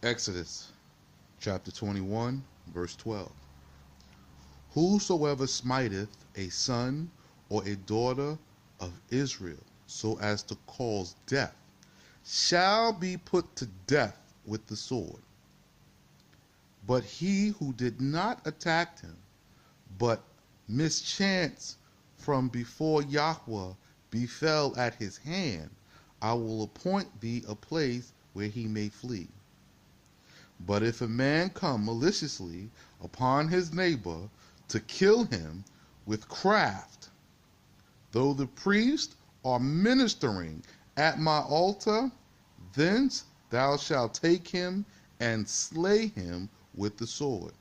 Exodus chapter 21, verse 12. Whosoever smiteth a son or a daughter of Israel so as to cause death shall be put to death with the sword. But he who did not attack him, but mischance from before Yahweh befell at his hand, I will appoint thee a place where he may flee. But if a man come maliciously upon his neighbor to kill him with craft, though the priests are ministering at my altar, thence thou shalt take him and slay him with the sword.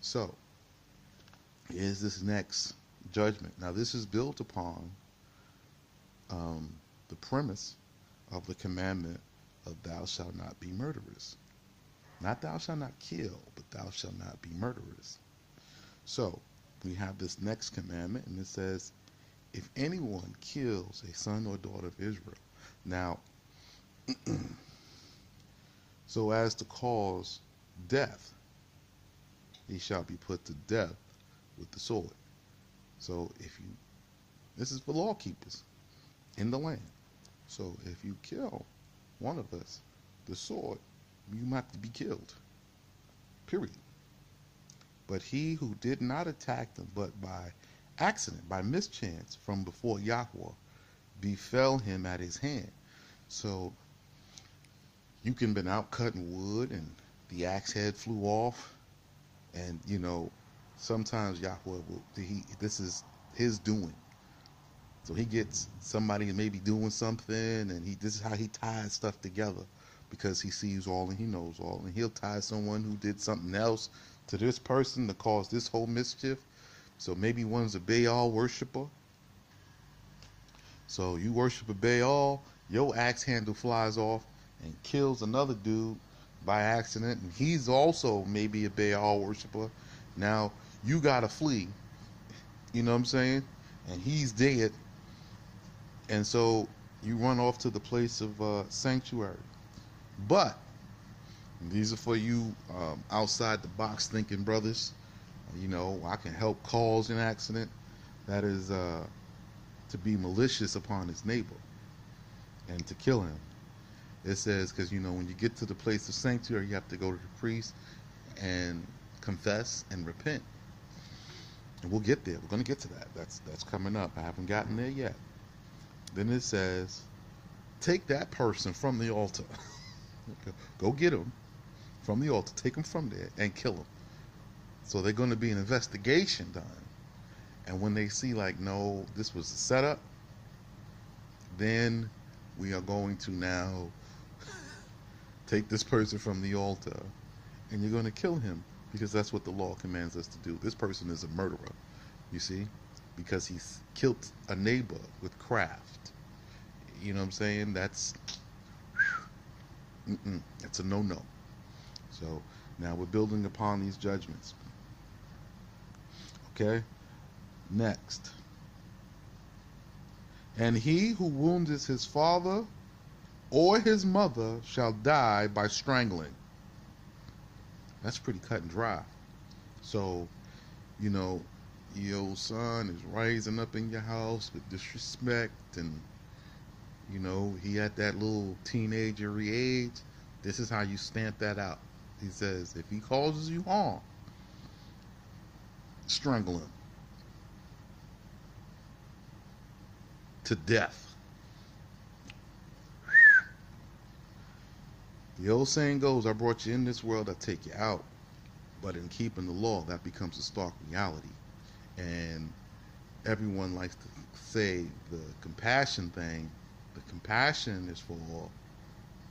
So, here's this next judgment. Now, this is built upon the premise of the commandment of thou shalt not be murderers. Not thou shalt not kill, but thou shalt not be murderers. So, we have this next commandment, and it says, if anyone kills a son or daughter of Israel. Now, so as to cause death, he shall be put to death with the sword. So this is for law keepers in the land. So if you kill one of us, the sword, you have to be killed. Period. But he who did not attack them, but by accident, by mischance, from before Yahweh, befell him at his hand. So you can been out cutting wood and the axe head flew off, and sometimes Yahweh will, this is his doing. So he gets somebody maybe doing something, and this is how he ties stuff together, because he sees all and he knows all, and he'll tie someone who did something else to this person to cause this whole mischief. So maybe one's a Baal worshiper. So you worship a Baal, your axe handle flies off and kills another dude by accident, and he's also maybe a Baal worshiper. Now you gotta flee, you know what I'm saying? And he's dead, and so you run off to the place of sanctuary. But these are for you outside the box thinking brothers. I can help cause an accident. That is to be malicious upon his neighbor and to kill him. It says, because when you get to the place of sanctuary, you have to go to the priest and confess and repent. And we'll get there. We're going to get to that. That's coming up. I haven't gotten there yet. Then it says, take that person from the altar. Go get him from the altar. Take him from there and kill him. So they're going to be an investigation done. And when they see, no, this was a setup, then we are going to now take this person from the altar, and you're going to kill him, because that's what the law commands us to do. This person is a murderer, you see, because he's killed a neighbor with craft. You know what I'm saying? That's a no-no. So now we're building upon these judgments. Okay? Next. And he who wounded his father or his mother shall die by strangling. That's pretty cut and dry. So, your son is rising up in your house with disrespect, and, he at that little teenagery age. This is how you stamp that out. He says, if he causes you harm, strangle him to death. The old saying goes, I brought you in this world, I take you out. But in keeping the law, that becomes a stark reality. And everyone likes to say the compassion thing. The compassion is for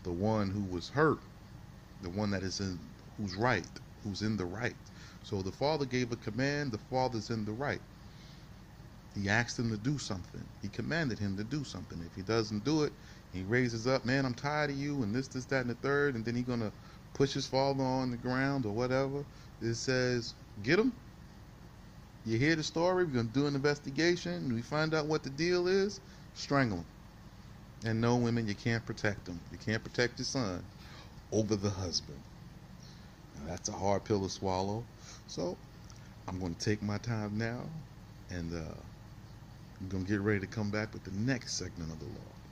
the one who was hurt, the one that is who's right, who's in the right. So the father gave a command, the father's in the right. He asked him to do something. He commanded him to do something. If he doesn't do it, he raises up, man, I'm tired of you, and this, that, and the third, and then he's going to push his father on the ground or whatever. It says, get him. You hear the story, we're going to do an investigation, and we find out what the deal is, strangle him. And no, women, you can't protect him. You can't protect your son. over the husband. Now, that's a hard pill to swallow. So I'm going to take my time now, and I'm going to get ready to come back with the next segment of the law.